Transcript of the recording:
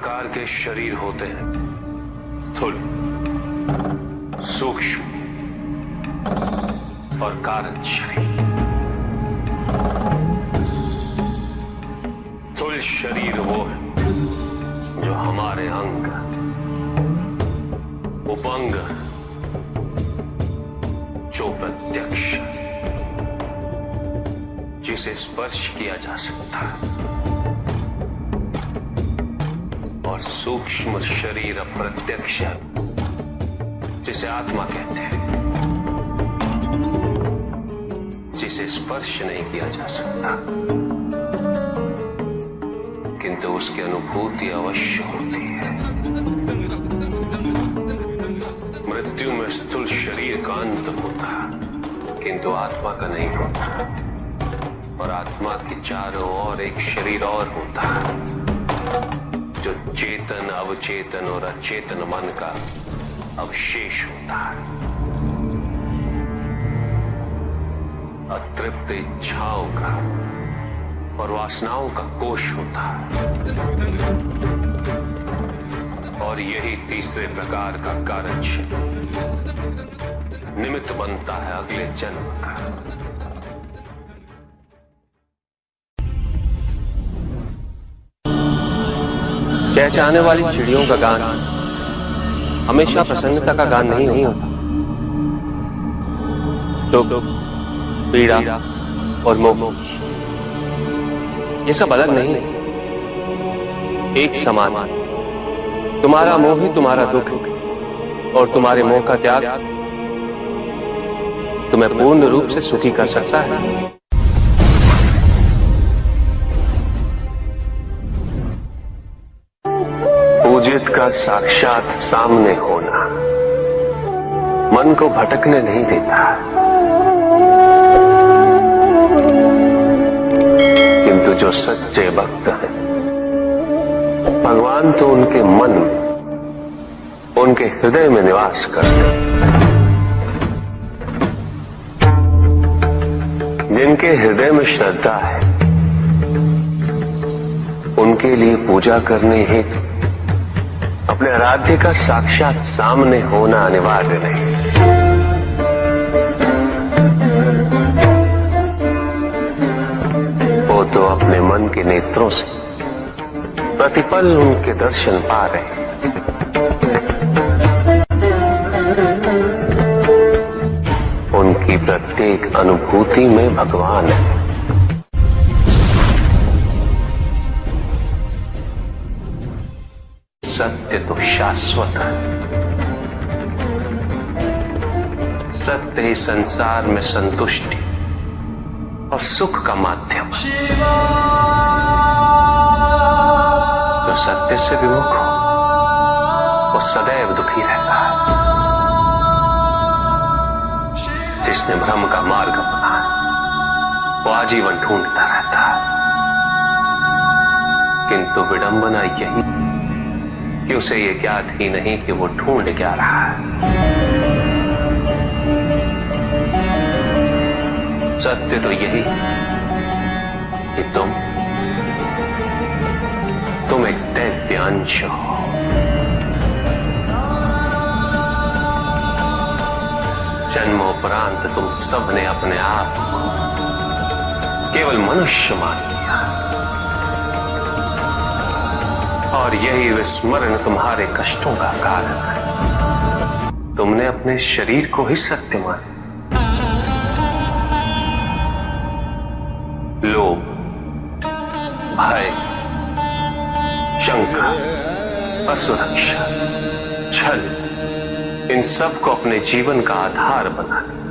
प्रकार के शरीर होते हैं, स्थूल, सूक्ष्म और कारण शरीर। स्थूल शरीर वो है जो हमारे अंग, उपअंग, जो प्रत्यक्ष, जिसे स्पर्श किया जा सकता है, और सूक्ष्म शरीर अप्रत्यक्ष, जिसे आत्मा कहते हैं, जिसे स्पर्श नहीं किया जा सकता, किंतु उसकी अनुभूति अवश्य होती है। मृत्यु में स्थूल शरीर का अंत होता है, किंतु आत्मा का नहीं होता, और आत्मा के चारों ओर एक शरीर और होता है, जो चेतन, अवचेतन और अचेतन मन का अवशेष होता है, अतृप्त इच्छाओं का और वासनाओं का कोश होता है, और यही तीसरे प्रकार का कारण निमित्त बनता है अगले जन्म का। चहचहाने वाली चिड़ियों का गान हमेशा प्रसन्नता का गान नहीं होता। दुख, पीड़ा और मोह ये सब अलग नहीं, एक समान। तुम्हारा मोह ही तुम्हारा दुख, और तुम्हारे मोह का त्याग तुम्हें पूर्ण रूप से सुखी कर सकता है। पूजित का साक्षात सामने होना मन को भटकने नहीं देता, किंतु जो सच्चे भक्त हैं, भगवान तो उनके मन में, उनके हृदय में निवास करते हैं। जिनके हृदय में श्रद्धा है, उनके लिए पूजा करने हेतु अपने आराध्य का साक्षात सामने होना अनिवार्य नहीं। वो तो अपने मन के नेत्रों से प्रतिपल उनके दर्शन पा रहे हैं। उनकी प्रत्येक अनुभूति में भगवान है। सत्य तो शाश्वत है। सत्य ही संसार में संतुष्टि और सुख का माध्यम। जो सत्य से विमुख हो वो सदैव दुखी रहता है। जिसने भ्रम का मार्ग अपना वो आजीवन ढूंढता रहता है, किंतु विडंबना यही कि उसे ये ज्ञात ही नहीं कि वो ढूंढ क्या रहा है। सत्य तो यही कि तुम एक दैत्य अंश हो। जन्मोपरांत तुम सबने अपने आप को केवल मनुष्य मान लिया, और यही विस्मरण तुम्हारे कष्टों का कारण है। तुमने अपने शरीर को ही सत्य माना। लोभ, भय, शंका, असुरक्षा, छल, इन सब को अपने जीवन का आधार बना लिया।